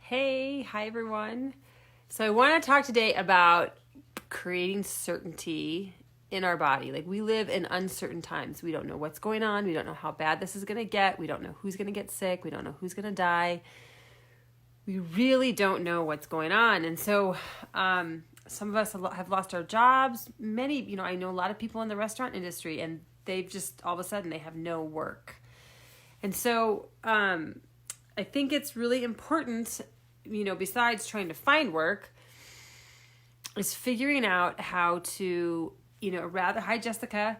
Hi everyone. So I want to talk today about creating certainty in our body. Like, we live in uncertain times. We don't know what's going on. We don't know how bad this is going to get. We don't know who's going to get sick. We don't know who's going to die. We really don't know what's going on. And so some of us have lost our jobs. Many, I know a lot of people in the restaurant industry, and they've just all of a sudden they have no work. And so I think it's really important, besides trying to find work, is figuring out how to, hi Jessica,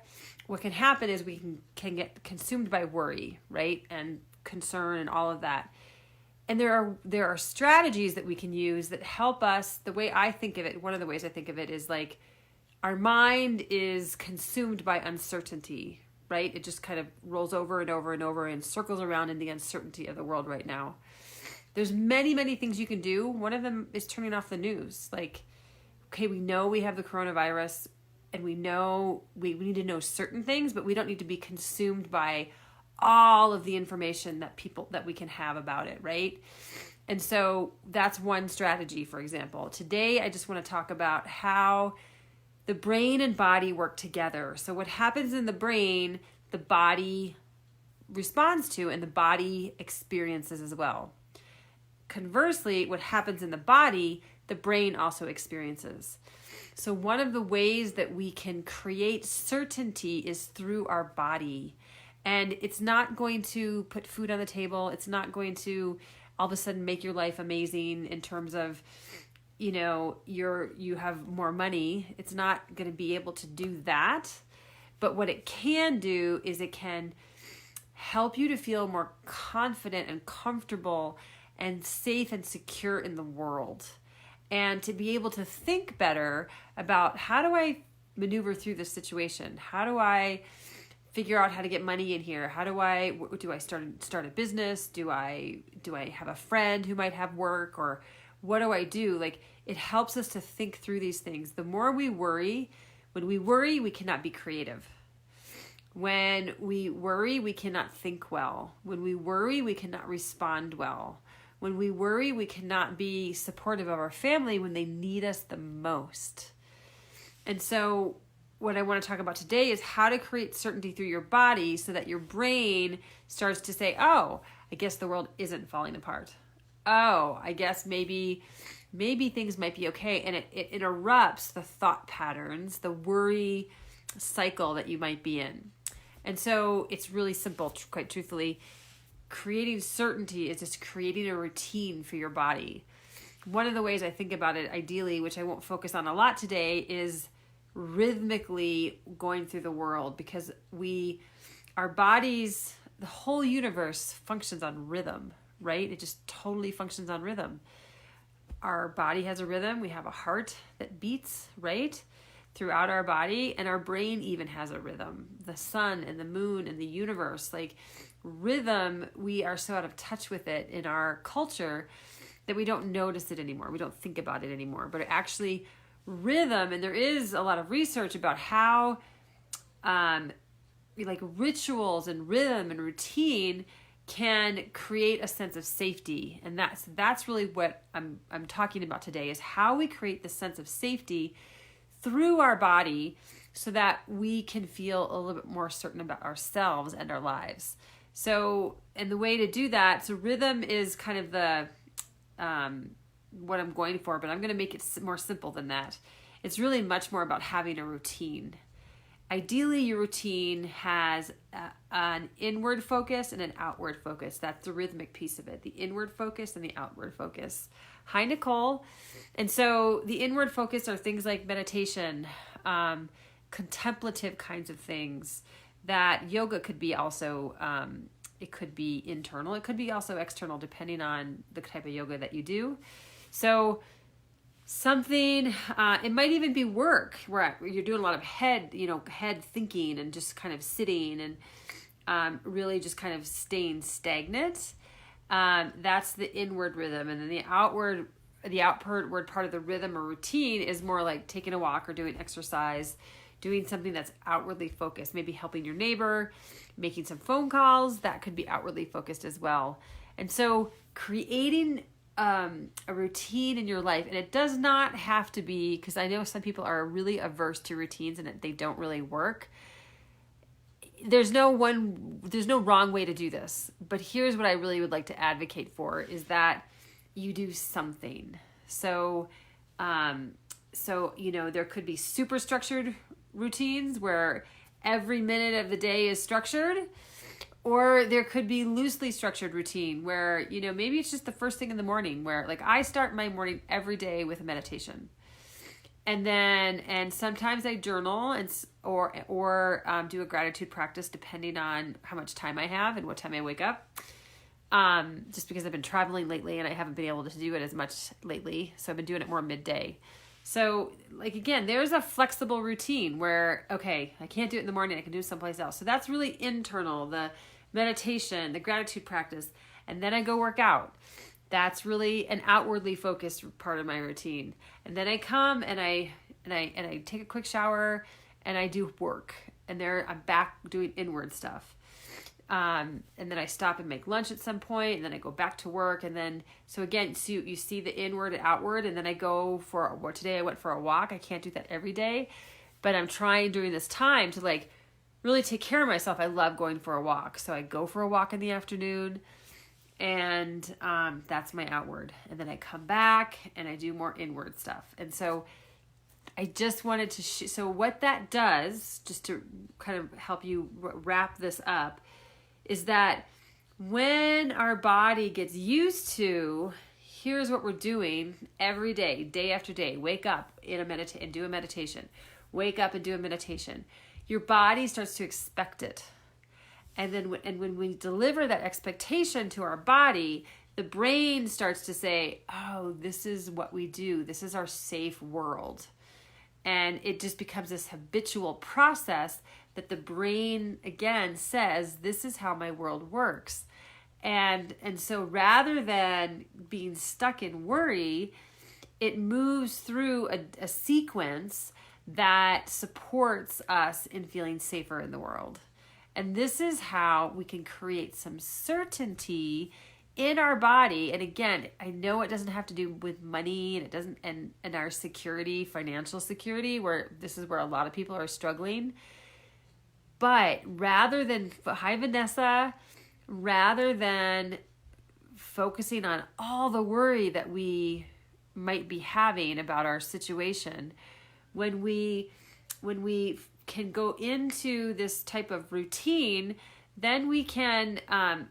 what can happen is we can get consumed by worry, right? And concern and all of that. And there are strategies that we can use that help us. The way I think of it, one of the ways I think of it is like our mind is consumed by uncertainty, right? It just kind of rolls over and over and over and circles around in the uncertainty of the world right now. There's many, many things you can do. One of them is turning off the news. Like, okay, we know we have the coronavirus and we know we need to know certain things, but we don't need to be consumed by all of the information that we can have about it, right? And so that's one strategy, for example. Today, I just want to talk about how the brain and body work together. So what happens in the brain, the body responds to, and the body experiences as well. Conversely, what happens in the body, the brain also experiences. So one of the ways that we can create certainty is through our body. And it's not going to put food on the table. It's not going to all of a sudden make your life amazing in terms of, you have more money. It's not going to be able to do that. But what it can do is it can help you to feel more confident and comfortable and safe and secure in the world. And to be able to think better about, how do I maneuver through this situation? How do I figure out how to get money in here? How do I start a business? Do I have a friend who might have work, or what do I do? Like, it helps us to think through these things. The more we worry, when we worry, we cannot be creative. When we worry, we cannot think well. When we worry, we cannot respond well. When we worry, we cannot be supportive of our family when they need us the most. And so what I want to talk about today is how to create certainty through your body so that your brain starts to say, oh, I guess the world isn't falling apart. Oh, I guess maybe things might be okay. And it interrupts the thought patterns, the worry cycle that you might be in. And so it's really simple, quite truthfully. Creating certainty is just creating a routine for your body. One of the ways I think about it, ideally, which I won't focus on a lot today, is rhythmically going through the world, because our bodies, the whole universe functions on rhythm, right? It just totally functions on rhythm. Our body has a rhythm. We have a heart that beats, right, throughout our body, and our brain even has a rhythm. The sun and the moon and the universe, like rhythm, we are so out of touch with it in our culture that we don't notice it anymore. We don't think about it anymore, but it actually rhythm, and there is a lot of research about how like rituals and rhythm and routine can create a sense of safety. And that's really what I'm talking about today, is how we create the sense of safety through our body so that we can feel a little bit more certain about ourselves and our lives. So, and the way to do that, so rhythm is kind of the what I'm going for, but I'm going to make it more simple than that. It's really much more about having a routine. Ideally, your routine has an inward focus and an outward focus. That's the rhythmic piece of it, the inward focus and the outward focus. Hi, Nicole. And so the inward focus are things like meditation, contemplative kinds of things. That yoga could be also, it could be internal. It could be also external, depending on the type of yoga that you do. So something, it might even be work where you're doing a lot of head thinking and just kind of sitting and really just kind of staying stagnant. That's the inward rhythm. And then the outward part of the rhythm or routine is more like taking a walk or doing exercise, doing something that's outwardly focused, maybe helping your neighbor, making some phone calls. That could be outwardly focused as well. And so creating a routine in your life, and it does not have to be, because I know some people are really averse to routines and they don't really work. There's no wrong way to do this, but here's what I really would like to advocate for is that you do something. So there could be super structured routines where every minute of the day is structured, or there could be loosely structured routine where, maybe it's just the first thing in the morning where like I start my morning every day with a meditation. And sometimes I journal or do a gratitude practice depending on how much time I have and what time I wake up. Just because I've been traveling lately and I haven't been able to do it as much lately. So I've been doing it more midday. So like, again, there's a flexible routine where, okay, I can't do it in the morning. I can do it someplace else. So that's really internal, the meditation, the gratitude practice. And then I go work out. That's really an outwardly focused part of my routine. And then I come and I take a quick shower and I do work. And I'm back doing inward stuff. And then I stop and make lunch at some point, and then I go back to work. And then, so again, you see the inward and outward, and then I go today I went for a walk. I can't do that every day, but I'm trying during this time to like really take care of myself. I love going for a walk. So I go for a walk in the afternoon, and that's my outward. And then I come back and I do more inward stuff. And so I just wanted to, so what that does, just to kind of help you wrap this up, is that when our body gets used to, here's what we're doing every day, day after day, wake up and do a meditation, wake up and do a meditation, your body starts to expect it. And then when we deliver that expectation to our body, the brain starts to say, oh, this is what we do. This is our safe world. And it just becomes this habitual process that the brain, again, says, this is how my world works. And so rather than being stuck in worry, it moves through a sequence that supports us in feeling safer in the world. And this is how we can create some certainty in our body. And again, I know it doesn't have to do with money, and it doesn't, and our security, financial security, where this is where a lot of people are struggling. But rather than focusing on all the worry that we might be having about our situation, when we can go into this type of routine, then we can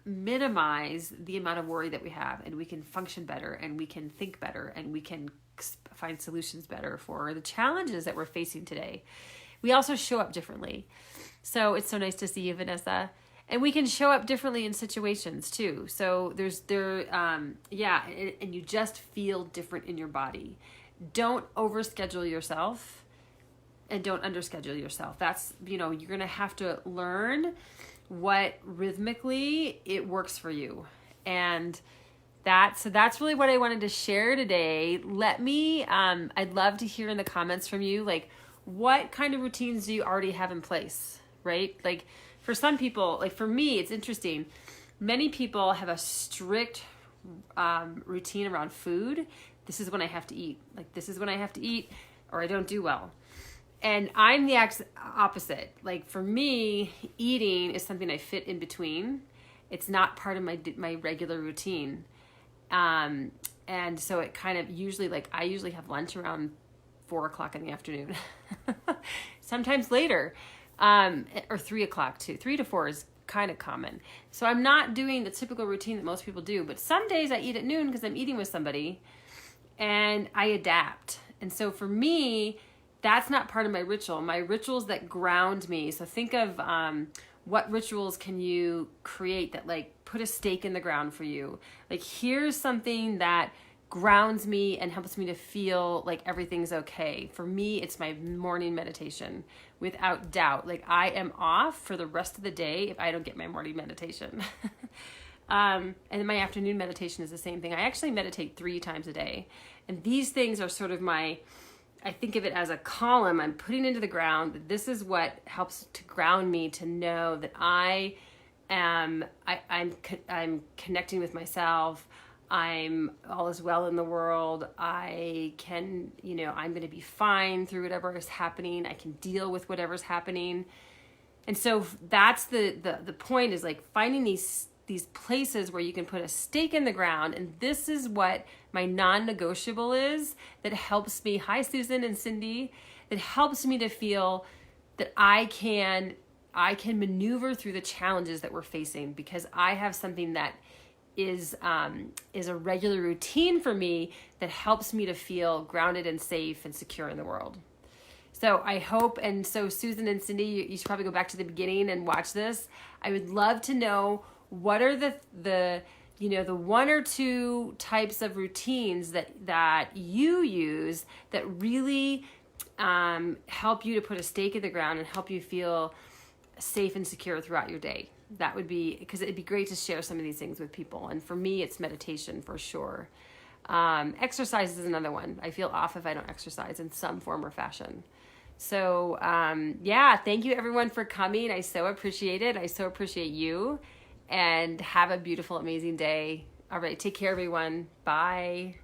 minimize the amount of worry that we have, and we can function better, and we can think better, and we can find solutions better for the challenges that we're facing today. We also show up differently. So it's so nice to see you, Vanessa. And we can show up differently in situations too. So and you just feel different in your body. Don't overschedule yourself, and don't underschedule yourself. That's, you're going to have to learn what rhythmically it works for you. And that's really what I wanted to share today. I'd love to hear in the comments from you, like, what kind of routines do you already have in place, right? Like for some people, like for me, it's interesting. Many people have a strict routine around food. This is when I have to eat. Like this is when I have to eat, or I don't do well. And I'm the opposite. Like for me, eating is something I fit in between. It's not part of my regular routine. And so it kind of I usually have lunch around 4:00 in the afternoon, sometimes later, or 3:00 too. 3 to 4 is kind of common. So I'm not doing the typical routine that most people do, but some days I eat at noon because I'm eating with somebody, and I adapt. And so for me, that's not part of my ritual. My rituals that ground me. So think of what rituals can you create that like put a stake in the ground for you. Like here's something that grounds me and helps me to feel like everything's okay. For me, it's my morning meditation, without doubt. Like I am off for the rest of the day if I don't get my morning meditation. And then my afternoon meditation is the same thing. I actually meditate 3 times a day. And these things are sort of I think of it as a column I'm putting into the ground. This is what helps to ground me, to know that I'm connecting with myself. I'm all is well in the world. I can, I'm going to be fine through whatever is happening. I can deal with whatever's happening. And so that's the point, is like finding these places where you can put a stake in the ground. And this is what my non-negotiable is, that helps me. Hi, Susan and Cindy. That helps me to feel that I can maneuver through the challenges that we're facing, because I have something that is a regular routine for me that helps me to feel grounded and safe and secure in the world. So I hope, and so Susan and Cindy, you should probably go back to the beginning and watch this. I would love to know, what are the one or two types of routines that you use that really help you to put a stake in the ground and help you feel safe and secure throughout your day. That would be, because it'd be great to share some of these things with people. And for me, it's meditation for sure. Exercise is another one. I feel off if I don't exercise in some form or fashion. So thank you everyone for coming. I so appreciate it. I so appreciate you, and have a beautiful, amazing day. All right. Take care, everyone. Bye.